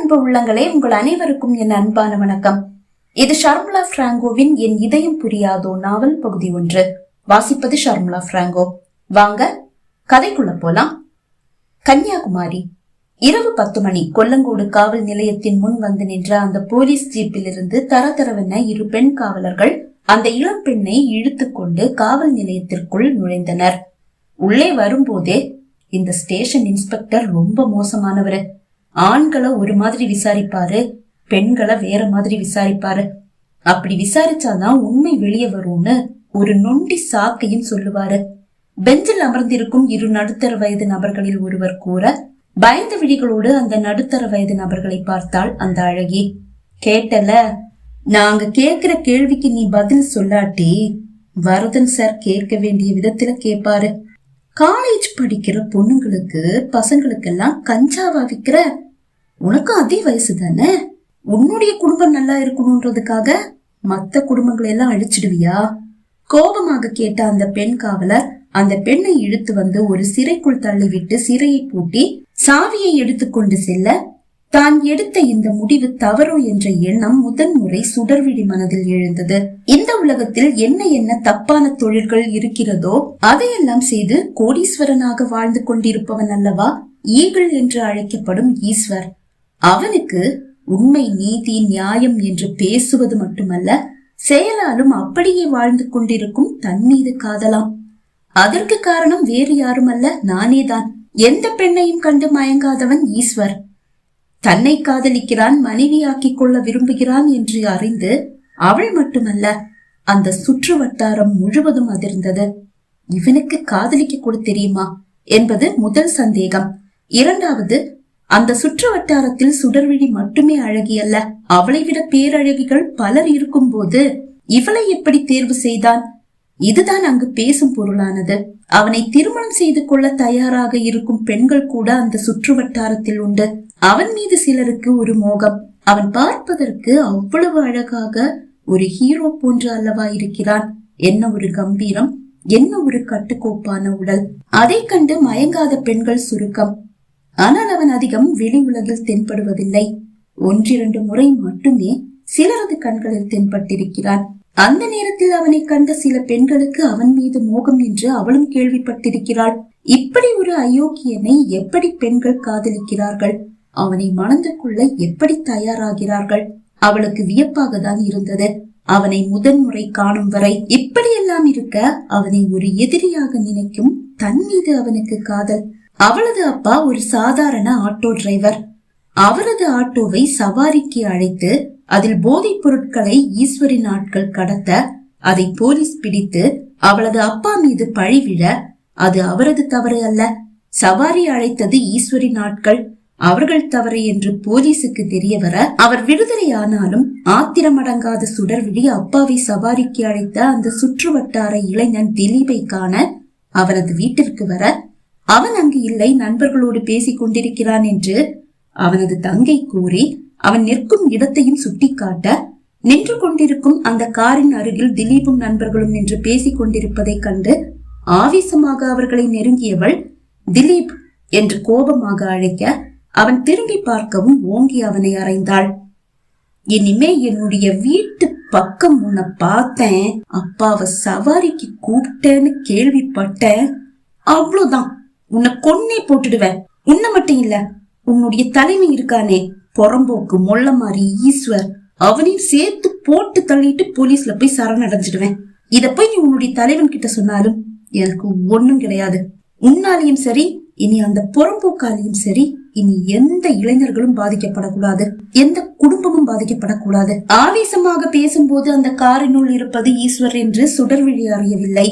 அன்பு உள்ளங்களே, உங்கள் அனைவருக்கும் என் அன்பான வணக்கம். இது ஷர்மிளா பிராங்கோவின் என் இதயம் புரியாதோ நாவல் பகுதி 1. வாசிப்பது ஷர்மிளா பிராங்கோ. வாங்க கதைக்குள்ள போலாம். கன்னியாகுமரி. இரவு 10 மணி. கொல்லங்கோடு காவல் நிலையத்தின் முன் வந்து நின்ற அந்த போலீஸ் ஜீப்பில் இருந்து தரதரவென 2 பெண் காவலர்கள் அந்த இளம் பெண்ணை இழுத்து கொண்டு காவல் நிலையத்திற்குள் நுழைந்தனர். உள்ளே வரும்போதே, இந்த ஸ்டேஷன் இன்ஸ்பெக்டர் ரொம்ப மோசமானவரு. ஆண்களை ஒரு மாதிரி விசாரிப்பாரு, பெண்களை வேற மாதிரி விசாரிப்பாரு. அப்படி விசாரிச்சாதான் உண்மை வெளியே வரும்னு ஒரு நொண்டி சாக்கையும் சொல்லுவாரு. பெஞ்சில் அமர்ந்திருக்கும் 2 நடுத்தர வயது நபர்களில் ஒருவர் கூற, பயந்த விழிகளோடு அந்த நடுத்தர வயது நபர்களை பார்த்தாள் அந்த அழகி. கேட்டல, நாங்க கேக்குற கேள்விக்கு நீ பதில் சொல்லாட்டி வரதன் சார் கேட்க வேண்டிய விதத்துல கேப்பாரு. காலேஜ் படிக்கிற பொண்ணுங்களுக்கு பசங்களுக்கெல்லாம் கஞ்சாவா விக்கிற? உனக்கு அதே வயசு தானே? உன்னுடைய குடும்பம் நல்லா இருக்கணும்ன்றதுக்காக மத்த குடும்பங்களை எல்லாம் அழிச்சிடுவியா? கோபமாக கேட்ட அந்த பெண் காவலர் அந்த பெண்ணை இழுத்து வந்து ஒரு சிறைக்குள் தள்ளிவிட்டு சிறையை பூட்டி சாவியை எடுத்துக்கொண்டு செல்ல, தான் எடுத்த இந்த முடிவு தவறோ என்ற எண்ணம் முதன்முறை சுடர்விழி மனதில் எழுந்தது. இந்த உலகத்தில் என்ன என்ன தப்பான தொழில்கள் இருக்கிறதோ அதையெல்லாம் செய்து கோடீஸ்வரனாக வாழ்ந்து கொண்டிருப்பவன் அல்லவா ஈகிள் என்று அழைக்கப்படும் ஈஸ்வர். அவனுக்கு உண்மை, நீதி, நியாயம் என்று பேசுவது மட்டுமல்ல, செயலாலும் அப்படியே வாழ்ந்து கொண்டிருக்கும் தன் மீது காதலாம். அதற்கு காரணம் வேறு யாரும் அல்ல, நானேதான். எந்த பெண்ணையும் கண்டு மயங்காதவன் ஈஸ்வர். தன்னை காதலிக்கிறான், மனைவியாக்கிக் கொள்ள விரும்புகிறான் என்று அறிந்து அவள் மட்டுமல்ல, அந்த சுற்று வட்டாரம் முழுவதும் அதிர்ந்தது. இவனுக்கு காதலிக்க கூட தெரியுமா என்பது முதல் சந்தேகம். இரண்டாவது, அந்த சுற்று வட்டாரத்தில் சுடர்விழி மட்டுமே அழகி அல்ல, அவளை விட பேரழகிகள் பலர் இருக்கும் போது இவளை எப்படி தேர்வு செய்தான்? இதுதான் அங்கு பேசும் பொருளானது. அவனை திருமணம் செய்து கொள்ள தயாராக இருக்கும் பெண்கள் கூட அந்த சுற்று வட்டாரத்தில் உண்டு. அவன் மீது சிலருக்கு ஒரு மோகம். அவன் பார்ப்பதற்கு அவ்வளவு அழகாக ஒரு ஹீரோ போன்று அல்லவா இருக்கிறான். என்ன ஒரு கம்பீரம், என்ன ஒரு கட்டுக்கோப்பான உடல். அதை கண்டு மயங்காத பெண்கள் சுருக்கம். ஆனால் அவன் அதிகம் வெளி உலகில் தென்படுவதில்லை. 1-2 முறை மட்டுமே சிலரது கண்களில் தென்பட்டிருக்கிறான். அந்த நேரத்தில் அவனை கண்ட சில பெண்களுக்கு அவன் மீது மோகம் என்று அவளும் கேள்விப்பட்டிருக்கிறாள். இப்படி ஒரு அயோக்கியனை எப்படி பெண்கள் காதலிக்கிறார்கள்? அவனை மணந்து கொள்ள எப்படி தயாராகிறார்கள்? அவளுக்கு வியப்பாக தான் இருந்தது. அவனை முதன்முறை காணும் வரை இப்படியெல்லாம் இருக்க, அவனை ஒரு எதிரியாக நினைக்கும் தன் மீது அவனுக்கு காதல். அவளது அப்பா ஒரு சாதாரண ஆட்டோ டிரைவர். அவரது ஆட்டோவை சவாரிக்கு அழைத்து அதில் போதைப் பொருட்களை ஈஸ்வரின் ஆட்கள் கடத்த, அதை போலீஸ் பிடித்து அவளது அப்பா மீது பழிவிட, அது அவரது தவறு அல்ல. சவாரி அழைத்தது ஈஸ்வரின் ஆட்கள், அவர்கள் தவறு என்று போலீசுக்கு தெரிய வர, அவர் விடுதலை ஆனாலும் ஆத்திரமடங்காத சுடர்விழி அப்பாவை சவாரிக்கு அழைத்த அந்த சுற்று வட்டார இளைஞன் திலீபை காண அவனது வீட்டிற்கு வர, அவன் அங்கு இல்லை, நண்பர்களோடு பேசிக் கொண்டிருக்கிறான் என்று அவனது தங்கை கூறி அவன் நிற்கும் இடத்தையும் சுட்டி காட்ட, நின்று கொண்டிருக்கும் அந்த காரின் அருகில் திலீபும் நண்பர்களும் நின்று பேசிக் கொண்டிருப்பதை கண்டு ஆவேசமாக அவர்களை நெருங்கியவள் திலீப் என்று கோபமாக அழைக்க, அவன் திரும்பி பார்க்கவும் ஓங்கி அவனை அறைந்தாள். இனிமே என்னுடைய வீட்டு பக்கம் உன்னை பார்த்தேன், அப்பாவை சவாரிக்கு கூப்பிட்டேன்னு கேள்விப்பட்டேன், அவ்வளவுதான், உன்னை கொன்னே போட்டுடுவேன். உன்னை மட்டும் இல்ல, உன்னுடைய தலைமை இருக்கானே புறம்போக்கு மொள்ள மாறி ஈஸ்வர், அவனையும் சேர்த்து போட்டு தள்ளிட்டு போலீஸ்ல போய் சரணடைஞ்சிடுவேன். இத போய் நீ உன்னுடைய தலைவன் கிட்ட சொன்னாலும் எனக்கு ஒண்ணும் கிடையாது. உன்னாலையும் சரி, இனி அந்த புறம்போக்காலையும் சரி, இனி எந்த இளைஞர்களும் பாதிக்கப்படக்கூடாது, எந்த குடும்பமும் பாதிக்கப்படக்கூடாது. ஆவேசமாக பேசும்போது அந்த காரினுள் இருப்பது ஈஸ்வர் என்று சுடர்விழி அறியவில்லை.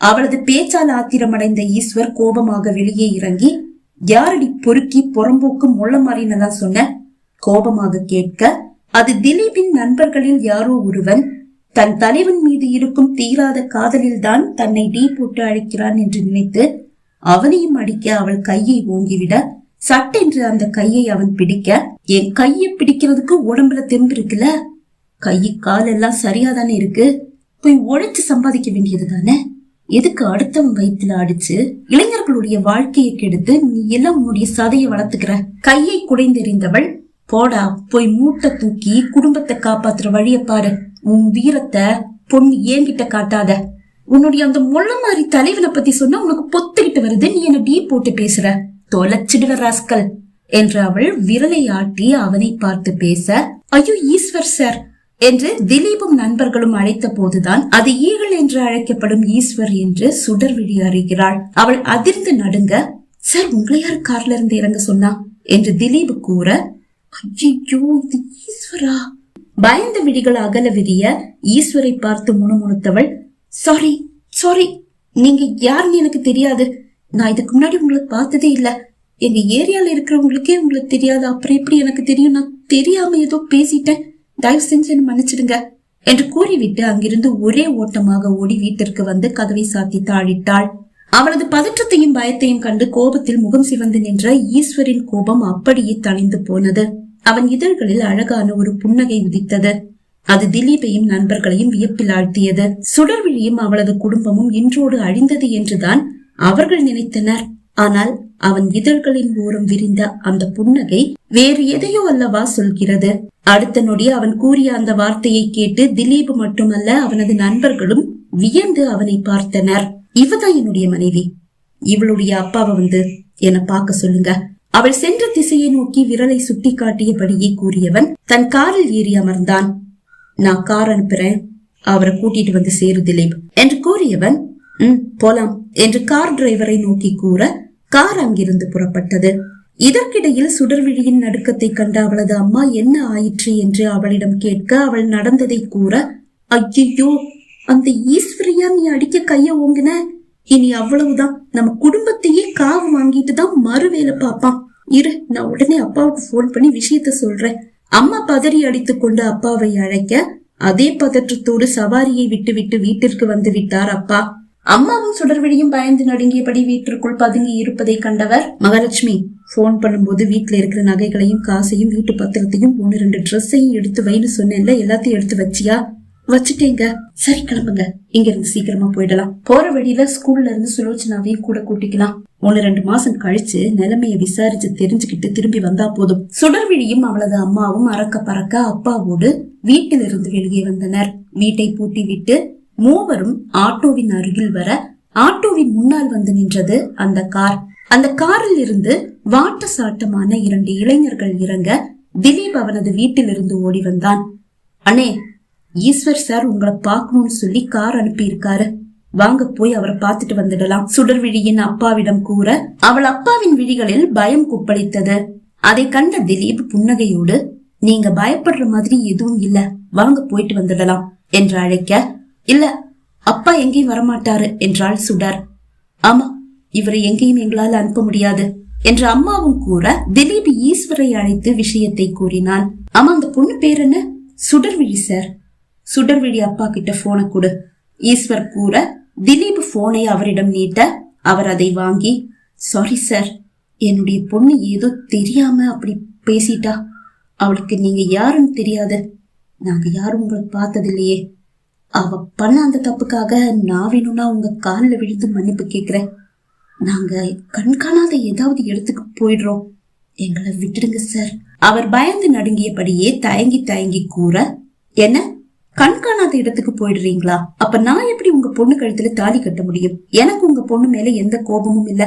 அவளது பேச்சால் ஆத்திரமடைந்த ஈஸ்வர் கோபமாக வெளியே இறங்கி, யாரடி பொறுக்கி புறம்போக்கு முள்ள மாறினதான் சொன்ன? கோபமாக கேட்க, அது திலீபின் நண்பர்களில் யாரோ ஒருவன் தன் தலைவன் மீது இருக்கும் தீராத காதலில் தான் தன்னை டீ போட்டு அழைக்கிறான் என்று நினைத்து அவனையும் அடிக்க அவள் கையை ஓங்கிவிட, சட்டென்று அந்த கையை அவன் பிடிக்க, என் கையை பிடிக்கிறதுக்கு உடம்புல தெம்பு இருக்குல்ல, கை கால் எல்லாம் சரியாதானே இருக்கு, போய் உழைச்சு சம்பாதிக்க வேண்டியது தானே, எதுக்கு அடுத்தவன் வயிற்றுல அடிச்சு இளைஞர்களுடைய வாழ்க்கையை கெடுத்து நீ எல்லாம் உன்னுடைய சதையை வளர்த்துக்கிற? கையை குடைந்தெறிந்தவள் போடா, போய் மூட்டை தூக்கி குடும்பத்தை காப்பாத்துற வழிய பாரு. உன் வீரத்தை பொண்ணு ஏங்கிட்ட காட்டாத. உன்னுடைய அந்த முள்ள மாதிரி தலைவனை பத்தி சொன்னா உனக்கு பொத்துக்கிட்டு வருது. நீ என்ன டீ போட்டு பேசுற, தொலைச்சிடுவ ராஸ்கல் என்று அவள் விரலை ஆட்டி அவனை பார்த்து பேச, ஐயோ ஈஸ்வர் சார் என்று திலீபும் நண்பர்களும் அழைத்த போதுதான் அது ஈகல் என்று அழைக்கப்படும் ஈஸ்வர் என்று சுடர்விழி அறிகிறாள். அவள் அதிர்ந்து நடுங்க, சார் உங்களை யார் கார்ல இருந்து இறங்க சொன்னா என்று திலீப் கூற, ஐயோ இது ஈஸ்வரா. பயந்த விழிகள் அகல விரிய ஈஸ்வரை பார்த்து முணுமுணுத்தவள், சாரி சாரி, நீங்க யாருன்னு எனக்கு தெரியாது. நான் இதுக்கு முன்னாடி உங்களை பார்த்ததே இல்ல. எங்க ஏரியால இருக்கிறவங்களுக்கே உங்களுக்கு தெரியாது, அப்புறம் எப்படி எனக்கு தெரியும்? நான் தெரியாம ஏதோ பேசிட்டேன், தயவு செஞ்சு என்ன மன்னிச்சிடுங்க என்று கூறிவிட்டு அங்கிருந்து ஒரே ஓட்டமாக ஓடி வீட்டிற்கு வந்து கதவை சாத்தி தாழிட்டாள். அவளது பதற்றத்தையும் பயத்தையும் கண்டு கோபத்தில் முகம் சிவந்து நின்ற ஈஸ்வரின் கோபம் அப்படியே தணிந்து போனது. அவன் இதழ்களில் அழகான ஒரு புன்னகை உதித்தது. அது திலீபையும் நண்பர்களையும் வியப்பில் ஆழ்த்தியது. சுடர்விழியும் அவளது குடும்பமும் இன்றோடு அழிந்தது என்றுதான் அவர்கள் நினைத்தனர். ஆனால் அவன் இதழ்களின் ஓரம் விரிந்த அந்த புன்னகை வேறு எதையோ அல்லவா சொல்கிறது. அடுத்த நொடி அவன் கூறிய அந்த வார்த்தையை கேட்டு திலீப் மட்டுமல்ல அவனது நண்பர்களும் வியந்து அவனை பார்த்தனர். இவதான் என்னுடைய மனைவி, இவளுடைய அப்பாவை வந்து என்ன பார்க்க சொல்லுங்க. அவள் சென்ற திசையை நோக்கி விரலை சுட்டி காட்டியபடியே கூறியவன் தன் காரில் ஏறி அமர்ந்தான். நான் கார் அனுப்புறேன், அவரை கூட்டிட்டு வந்து சேரு திலீப் என்று கூறியவன் போலாம் என்று கார் டிரைவரை நோக்கி கூற கார் அங்கிருந்து புறப்பட்டது. இதற்கிடையில் சுடர்விழியின் நடுக்கத்தை கண்ட அவளது அம்மா என்ன ஆயிற்று என்று அவளிடம் கேட்க அவள் நடந்ததை கூற, ஐயோ அந்த ஈஸ்வரியா நீ அடிக்க கைய ஓங்கின, இனி அவ்வளவுதான், நம்ம குடும்பத்தையே காவு வாங்கிட்டு தான் மறுவேலை பாப்பான். இரு, நான் உடனே அப்பாவுக்கு போன் பண்ணி விஷயத்த சொல்றேன். அம்மா பதறி அடித்துக் கொண்டு அப்பாவை அழைக்க அதே பதற்றத்தோடு சவாரியை விட்டுவிட்டு வீட்டிற்கு வந்து விட்டார் அப்பா. அம்மாவும் சுடர்விழியும் பயந்து நடுங்கியபடி வீட்டிற்குள் பதுங்கி இருப்பதை கண்டவர், மகாலட்சுமி போன் பண்ணும்போது வீட்டுல இருக்கிற நகைகளையும் காசையும் வீட்டு பத்திரத்தையும் 1-2 ட்ரெஸ்ஸையும் எடுத்து வைன்னு சொன்னேன்ல, எல்லாத்தையும் எடுத்து வச்சியா? வச்சுட்டேங்க. சரி கிளம்புங்க, இங்க இருந்து சீக்கிரமா போயிடலாம். போற வழியில ஸ்கூல்ல இருந்து சுலோச்சனாவையும் கூட கூட்டிக்கலாம். 1-2 மாசம் கழிச்சு நிலைமைய விசாரிச்சு தெரிஞ்சுக்கிட்டு திரும்பி வந்தா போதும். சுடர்விழியும் அவளது அம்மாவும் அறக்க பறக்க அப்பாவோடு வீட்டிலிருந்து வெளியே வந்தனர். வீட்டை பூட்டி விட்டு மூவரும் ஆட்டோவின் அருகில் வர ஆட்டோவின் முன்னால் வந்து நின்றது அந்த கார். அந்த காரில் இருந்து வாட்ட சாட்டமான 2 இளைஞர்கள் இறங்க திலீப் அவனது வீட்டில் இருந்து ஓடி வந்தான். அண்ணே, ஈஸ்வர் சார் உங்களை பாக்கணும்னு சொல்லி கார் அனுப்பி இருக்காரு, வாங்க போய் அவரை பார்த்துட்டு வந்துடலாம் சுடர்விழியின் அப்பாவிடம் கூற அவள் அப்பாவின் விழிகளில் பயம் குப்பளித்தது. அதை கண்ட திலீப் புன்னகையோடு, நீங்க பயப்படுற மாதிரி எதுவும் இல்ல, வாங்க போயிட்டு வந்துடலாம் என்று அழைக்க, இல்ல அப்பா எங்கேயும் வரமாட்டாரு என்றாள் சுடர். ஆமா, இவரை எங்கேயும் எங்களால் அனுப்ப முடியாது என்று அம்மாவும் கூற திலீப் ஈஸ்வரை அழைத்து விஷயத்தை கூறினான். ஆமா, அந்த பொண்ணு பேர் என்ன? சுடர்விழி சார். சுடர்விழி அப்பா கிட்ட போனை கொடு ஈஸ்வர் கூற திலீப் போனை அவரிடம் நீட்ட அவர் அதை வாங்கி, சாரி சார், என்னுடைய பொண்ணு ஏதோ தெரியாம அப்படி பேசிட்டா, அவளுக்கு நீங்க யாருன்னு தெரியாது, நாங்க யாரும் உங்களை பார்த்ததில்லையே, அவ பண்ண அந்த தப்புக்காக நான் வேணும்னா உங்க காலில் விழுந்து மன்னிப்பு கேக்குறேன். நாங்க கண்காணாத ஏதாவது இடத்துக்கு போயிடுறோம், எங்களை விட்டுடுங்க சார். அவர் பயந்து நடுங்கியபடியே தயங்கி தயங்கி கூற, என்ன கண்காணாத இடத்துக்கு போயிடுறீங்களா? அப்ப நான் எப்படி உங்க பொண்ணு கழுத்துல தாலி கட்ட முடியும்? எனக்கு உங்க பொண்ணு மேல எந்த கோபமும் இல்ல,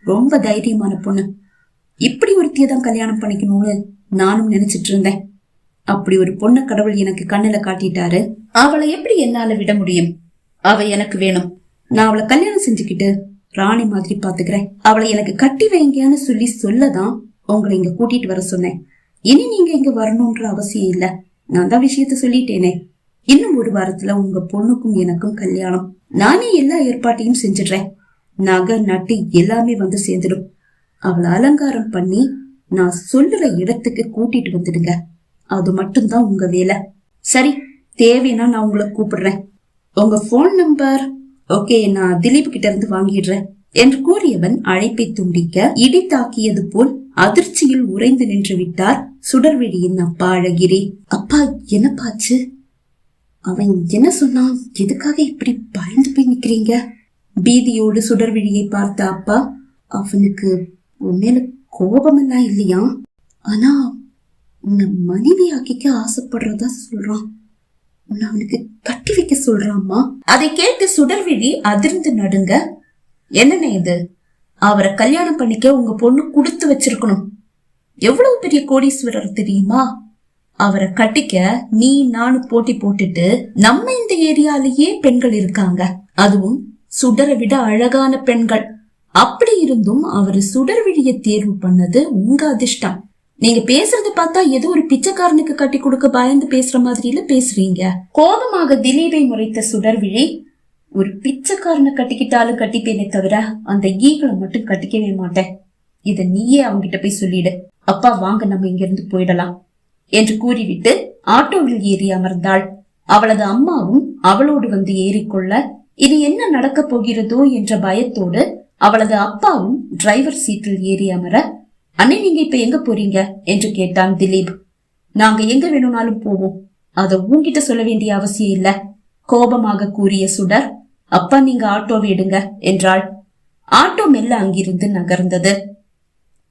ரொம்ப தைரியமான பொண்ணு. இப்படி ஒருத்தியதான் கல்யாணம் பண்ணிக்கணும்னு நானும் நினைச்சிட்டு இருந்தேன். அப்படி ஒரு பொண்ண கடவுள் எனக்கு கண்ணுல காட்டிட்டாரு, அவளை எப்படி என்னால விட முடியும்? அவ எனக்கு வேணும், நான் அவளை கல்யாணம் செஞ்சுக்கிட்டு ராணி மாதிரி பாத்துக்கிறேன். அவளை எனக்கு கட்டி வைங்கன்னு சொல்லதான் உங்களை இங்க கூட்டிட்டு வர சொன்னேன். இனி நீங்க இங்க வரணும்ன்ற அவசியம் இல்ல, நான் தான் விஷயத்த சொல்லிட்டேனே. இன்னும் 1 வாரத்துல உங்க பொண்ணுக்கும் எனக்கும் கல்யாணம். நானே எல்லா ஏற்பாட்டையும் செஞ்சிடுறேன், நகை நட்டு எல்லாமே வந்து சேர்ந்துடும். அவளை அலங்காரம் பண்ணி நான் சொல்லுற இடத்துக்கு கூட்டிட்டு வந்துடுங்க, அது மட்டும்தான் உங்க வேலை. சரி, தேவைன்னா நான் உங்களை கூப்பிடுறேன். உங்க போன் நம்பர் ஓகே, நான் திலீப் கிட்ட இருந்து வாங்கிடுறேன் என்று கூறியவன் அழைப்பை துண்டிக்க இடி தாக்கியது போல் அதிர்ச்சியில் உறைந்து நின்று விட்டார் சுடர்விழியின் அப்பா அழகிரி. அப்பா, என்ன பாச்சு? அவன் என்ன சொன்னான்? எதுக்காக இப்படி பயந்து போய் நிக்கிறீங்க? பீதியோடு சுடர்விழியை பார்த்த அப்பா, அவனுக்கு உன் மேல கோபமெல்லாம் இல்லையா, ஆனா உன்னை மனைவி ஆக்கிக்க ஆசைப்படுறதா சொல்றான். உன்னை அவனுக்கு கட்டி வைக்க சொல்றாமா. அதை கேட்டு சுடர்விழி அதிர்ந்து நடுங்க. என்னன்னு இது? அவரை கல்யாணம் பண்ணிக்க உங்க பொண்ணு கொடுத்து வச்சிருக்கணும். எவ்வளவு பெரிய கோடீஸ்வரர் தெரியுமா? அவரை கட்டிக்க நீ நானும் போட்டி போட்டுட்டு நம்ம இந்த ஏரியாலேயே பெண்கள் இருக்காங்க, அதுவும் சுடரை விட அழகான பெண்கள். அப்படி இருந்தும் அவரு சுடர்விழிய தேர்வு பண்ணது உங்க அதிர்ஷ்டம். நீங்க பேசுறத பார்த்தா ஏதோ ஒரு பிச்சைக்காரனுக்கு கட்டி கொடுக்க பயந்து பேசுற மாதிரில பேசுறீங்க. கோபமாக திலீபை முறைத்த சுடர்விழி, ஒரு பிச்சைக்காரனை கட்டிக்கிட்டாலும் கட்டிப்பேனே தவிர அந்த ஈகளை மட்டும் கட்டிக்கவே மாட்டேன். இத நீயே அவங்கிட்ட போய் சொல்லிடு. அப்பா வாங்க நம்ம இங்க இருந்து போயிடலாம் என்று கூறிவிட்டு ஆட்டோவில் ஏறி அமர்ந்தாள். அவளது அம்மாவும் அவளோடு வந்து ஏறிக்கொள்ள இது என்ன நடக்க போகிறதோ என்ற பயத்தோடு அவளது அப்பாவும் டிரைவர் சீட்டில் ஏறி அமர, அண்ணே நீங்க இப்ப எங்க போறீங்க என்று கேட்டான் திலீப். நாங்க எங்க வேணும்னாலும் போவோம், அத உன்கிட்ட சொல்ல வேண்டிய அவசியம் இல்ல, கோபமாக கூறிய சுடர். அப்பா நீங்க ஆட்டோவை எடுங்க என்றாள். ஆட்டோ மெல்ல அங்கிருந்து நகர்ந்தது.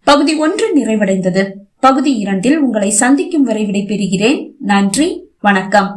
பகுதி 1 நிறைவடைந்தது. பகுதி 2 உங்களை சந்திக்கும் வரை விடை பெறுகிறேன். நன்றி, வணக்கம்.